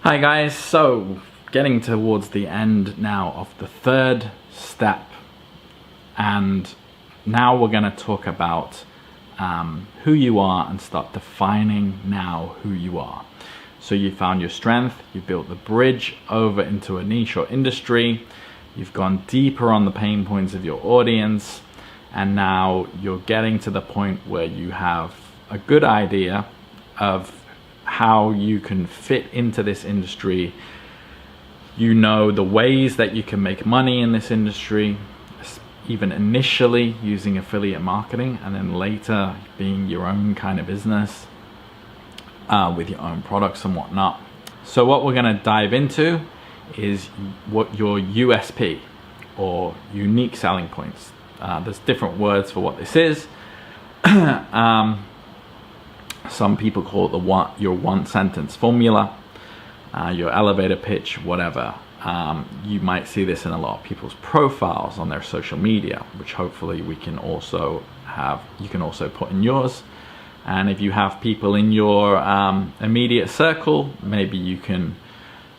Hi guys, so getting towards the end now of the third step, and now we're going to talk about who you are and start defining now who you are. So you found your strength, you built the bridge over into a niche or industry, you've gone deeper on the pain points of your audience, and now you're getting to the point where you have a good idea of how you can fit into this industry. You know the ways that you can make money in this industry, even initially using affiliate marketing, and then later being your own kind of business with your own products and whatnot. So what we're going to dive into is what your USP or unique selling points. There's different words for what this is. Some people call it your one sentence formula, your elevator pitch, whatever. You might see this in a lot of people's profiles on their social media, which hopefully we can also have, you can also put in yours. And if you have people in your immediate circle, maybe you can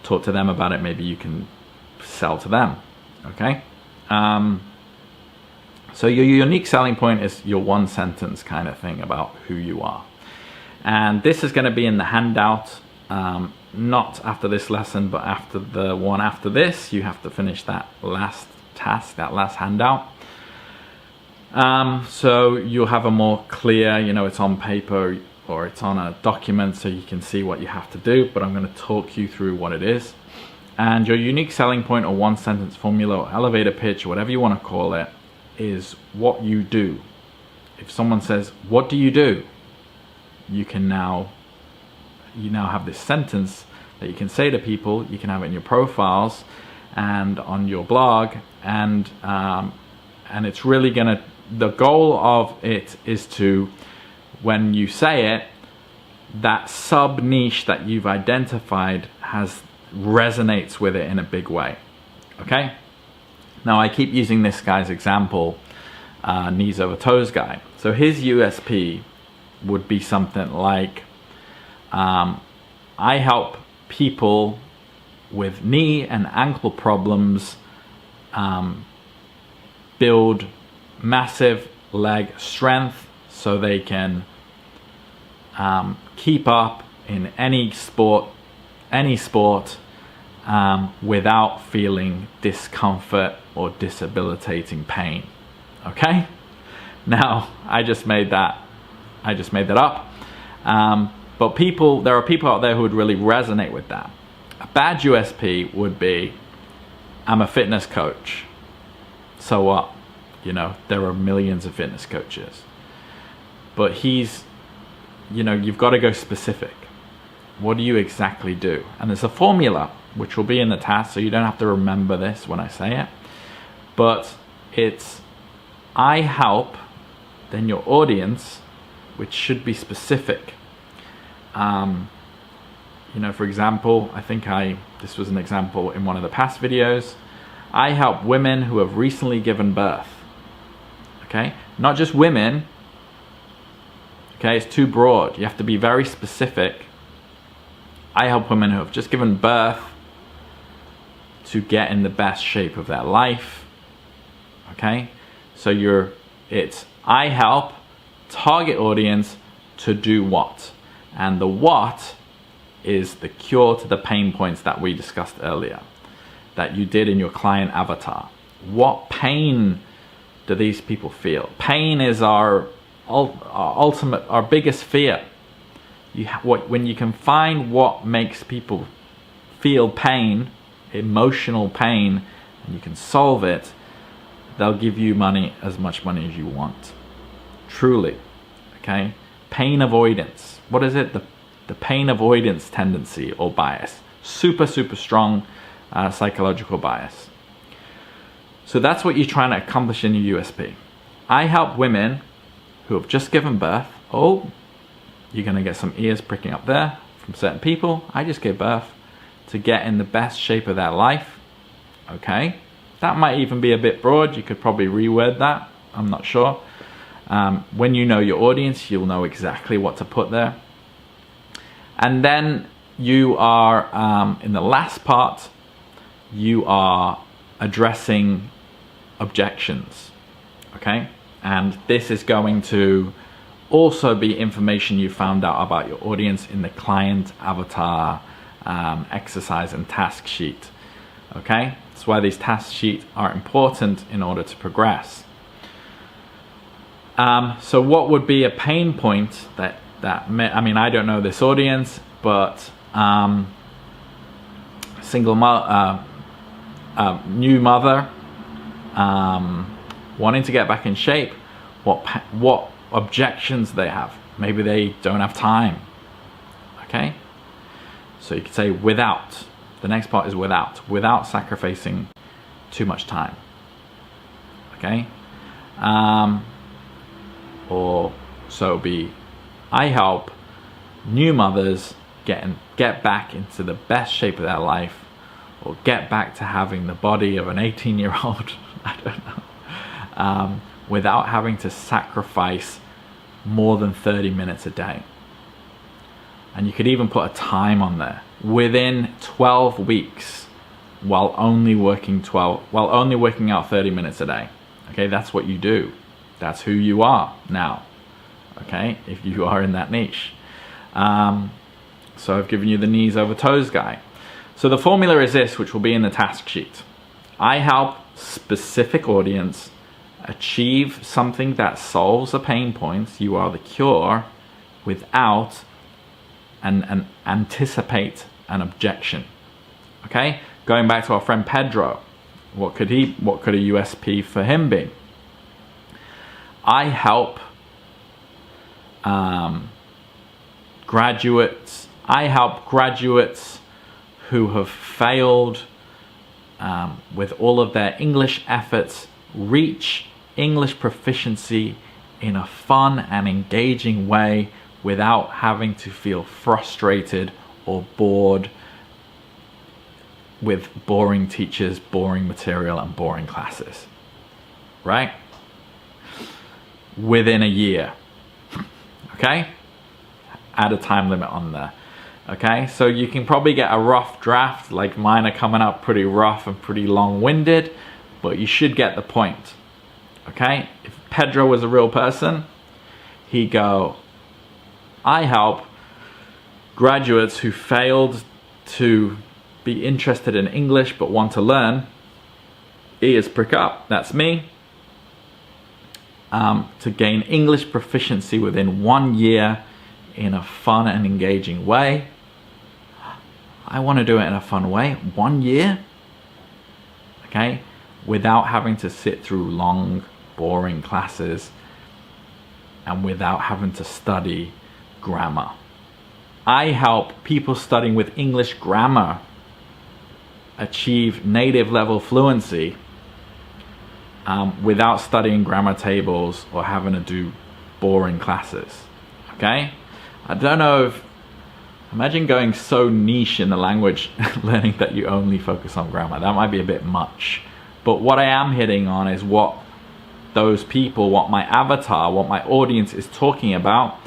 talk to them about it, maybe you can sell to them, okay? So your unique selling point is your one sentence kind of thing about who you are. And this is going to be in the handout, not after this lesson, but after the one after this. You have to finish that last task, that last handout. So you'll have a more clear, it's on paper or it's on a document so you can see what you have to do, but I'm going to talk you through what it is. And your unique selling point or one sentence formula or elevator pitch, whatever you want to call it, is what you do. If someone says, "What do you do?" you now have this sentence that you can say to people. You can have it in your profiles and on your blog, and it's really gonna, the goal of it is to, when you say it, that sub niche that you've identified resonates with it in a big way. Okay, now I keep using this guy's example, knees over toes guy. So his USP would be something like, I help people with knee and ankle problems build massive leg strength so they can keep up in any sport without feeling discomfort or debilitating pain. Okay, now I just made that up, but there are people out there who would really resonate with that. A bad USP would be, I'm a fitness coach. So what? There are millions of fitness coaches, but you've got to go specific. What do you exactly do? And there's a formula which will be in the task, so you don't have to remember this when I say it, but it's I help, then your audience, which should be specific. For example, I think this was an example in one of the past videos. I help women who have recently given birth. Okay, not just women. Okay, it's too broad. You have to be very specific. I help women who have just given birth to get in the best shape of their life. Okay, so I help target audience to do what, and the what is the cure to the pain points that we discussed earlier, that you did in your client avatar. What pain do these people feel? Pain is our biggest fear. When you can find what makes people feel pain, emotional pain, and you can solve it, they'll give you money, as much money as you want. Truly. Okay, pain avoidance. What is it? The pain avoidance tendency or bias. Super strong psychological bias. So that's what you're trying to accomplish in your USP. I help women who have just given birth. Oh, you're going to get some ears pricking up there from certain people. I just gave birth, to get in the best shape of their life. Okay, that might even be a bit broad. You could probably reword that. I'm not sure. When you know your audience, you'll know exactly what to put there. And then you are, in the last part, you are addressing objections, okay? And this is going to also be information you found out about your audience in the client avatar exercise and task sheet, okay? That's why these task sheets are important in order to progress. So what would be a pain point I mean, I don't know this audience, but new mother, wanting to get back in shape, what objections they have. Maybe they don't have time, okay? So you could say without. The next part is without sacrificing too much time, okay? Or so it'll be, I help new mothers get back into the best shape of their life, or get back to having the body of an 18-year-old, I don't know, without having to sacrifice more than 30 minutes a day. And you could even put a time on there. Within 12 weeks, while only working out 30 minutes a day. Okay, that's what you do. That's who you are now. Okay, if you are in that niche. So I've given you the knees over toes guy. So the formula is this, which will be in the task sheet. I help specific audience achieve something that solves a pain point. You are the cure without and anticipate an objection. Okay, going back to our friend Pedro, what could a USP for him be? I help graduates who have failed with all of their English efforts reach English proficiency in a fun and engaging way without having to feel frustrated or bored with boring teachers, boring material, and boring classes, right? Within a year, okay? Add a time limit on there, okay? So you can probably get a rough draft, like mine are coming out pretty rough and pretty long-winded, but you should get the point, okay? If Pedro was a real person, he'd go, I help graduates who failed to be interested in English but want to learn. Ears prick up, that's me. To gain English proficiency within 1 year in a fun and engaging way. I want to do it in a fun way. 1 year, okay, without having to sit through long, boring classes and without having to study grammar. I help people studying with English grammar achieve native level fluency without studying grammar tables or having to do boring classes, okay? I don't know if, imagine going so niche in the language learning that you only focus on grammar. That might be a bit much. But what I am hitting on is what those people, what my avatar, what my audience is talking about.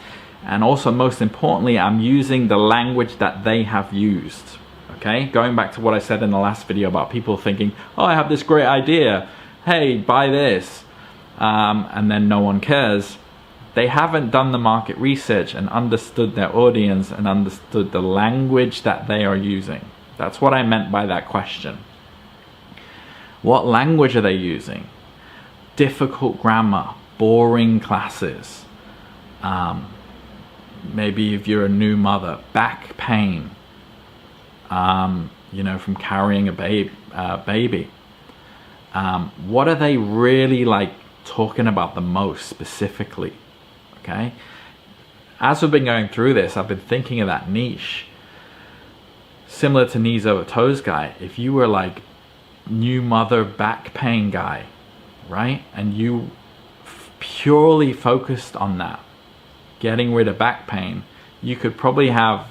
And also, most importantly, I'm using the language that they have used, okay? Going back to what I said in the last video about people thinking, oh, I have this great idea. Hey, buy this. And then no one cares. They haven't done the market research and understood their audience and understood the language that they are using. That's what I meant by that question. What language are they using? Difficult grammar, boring classes. Maybe if you're a new mother, back pain, you know, from carrying a baby. What are they really like talking about the most specifically? Okay. As we've been going through this, I've been thinking of that niche. Similar to knees over toes guy. If you were like new mother back pain guy, right? And you purely focused on that, getting rid of back pain, you could probably have,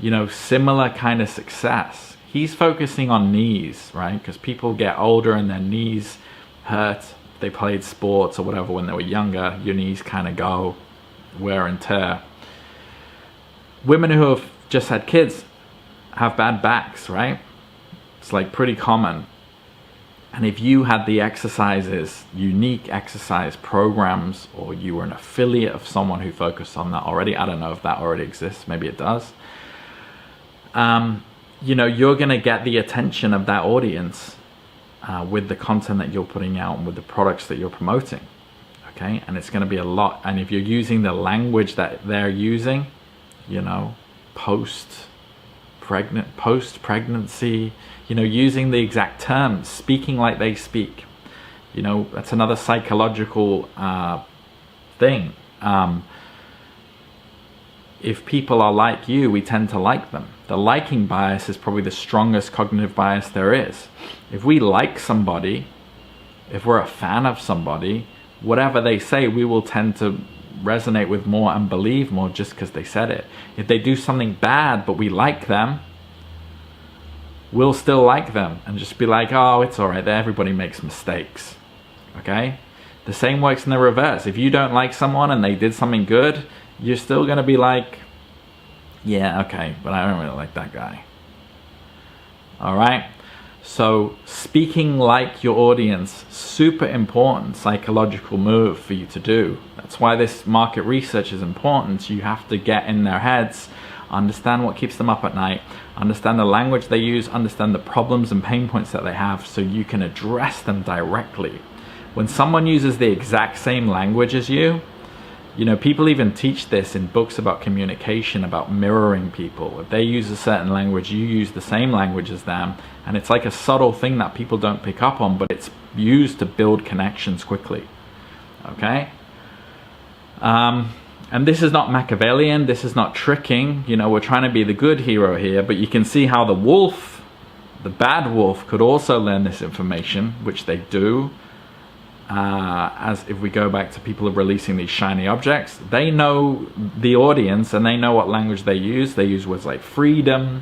you know, similar kind of success. He's focusing on knees, right? Because people get older and their knees hurt. They played sports or whatever when they were younger. Your knees kind of go wear and tear. Women who have just had kids, have bad backs, right? It's like pretty common. And if you had the exercises, unique exercise programs, or you were an affiliate of someone who focused on that already, I don't know if that already exists, maybe it does. You know, you're gonna get the attention of that audience with the content that you're putting out and with the products that you're promoting, okay? And it's gonna be a lot, and if you're using the language that they're using, you know, post-pregnancy, you know, using the exact terms, speaking like they speak. You know, that's another psychological thing. If people are like you, we tend to like them. The liking bias is probably the strongest cognitive bias there is. If we like somebody, if we're a fan of somebody, whatever they say, we will tend to resonate with more and believe more just because they said it. If they do something bad, but we like them, we'll still like them and just be like, oh, it's all right, everybody makes mistakes, okay? The same works in the reverse. If you don't like someone and they did something good, you're still gonna be like, yeah, okay, but I don't really like that guy. All right? So speaking like your audience, super important psychological move for you to do. That's why this market research is important. You have to get in their heads, understand what keeps them up at night, understand the language they use, understand the problems and pain points that they have so you can address them directly. When someone uses the exact same language as you, you know, people even teach this in books about communication, about mirroring people. If they use a certain language, you use the same language as them. And it's like a subtle thing that people don't pick up on, but it's used to build connections quickly, okay? And this is not Machiavellian, this is not tricking. You know, we're trying to be the good hero here, but you can see how the wolf, the bad wolf, could also learn this information, which they do. As if we go back to people releasing these shiny objects, they know the audience and they know what language they use. They use words like freedom,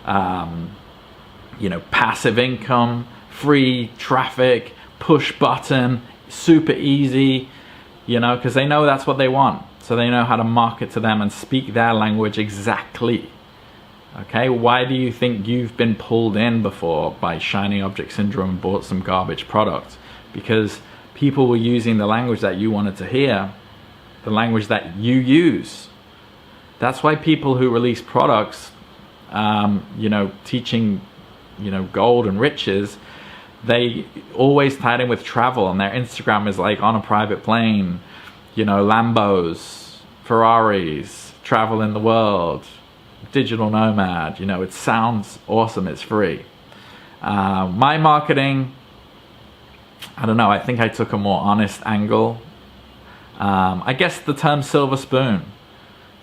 you know, passive income, free traffic, push button, super easy, you know, because they know that's what they want. So they know how to market to them and speak their language exactly. Okay, why do you think you've been pulled in before by shiny object syndrome and bought some garbage product? Because people were using the language that you wanted to hear, the language that you use. That's why people who release products, you know, teaching, you know, gold and riches, they always tied in with travel, and their Instagram is like on a private plane, you know, Lambos, Ferraris, travel in the world, digital nomad. You know, it sounds awesome, it's free. My marketing, I don't know, I think I took a more honest angle. I guess the term silver spoon,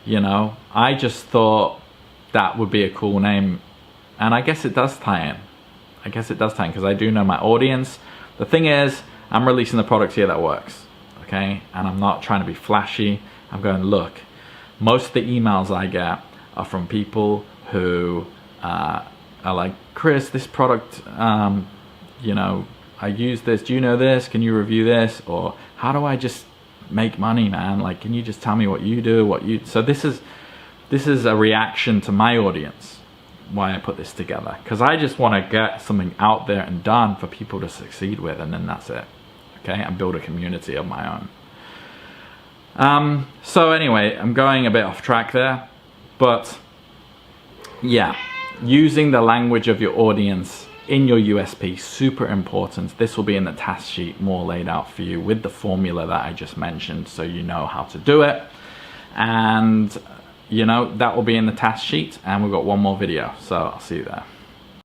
you know, I just thought that would be a cool name, and I guess it does tie in. I guess it does tie in because I do know my audience. The thing is, I'm releasing the product here that works, okay? And I'm not trying to be flashy. I'm going, look, most of the emails I get are from people who are like, Chris, this product, you know, I use this, do you know this? Can you review this? Or how do I just make money, man? Like, can you just tell me what you do, so this is a reaction to my audience, why I put this together. Because I just want to get something out there and done for people to succeed with, and then that's it, okay? And build a community of my own. So anyway, I'm going a bit off track there, but yeah, using the language of your audience in your USP, super important. This will be in the task sheet, more laid out for you with the formula that I just mentioned, so you know how to do it. And you know, that will be in the task sheet, and we've got one more video, so I'll see you there.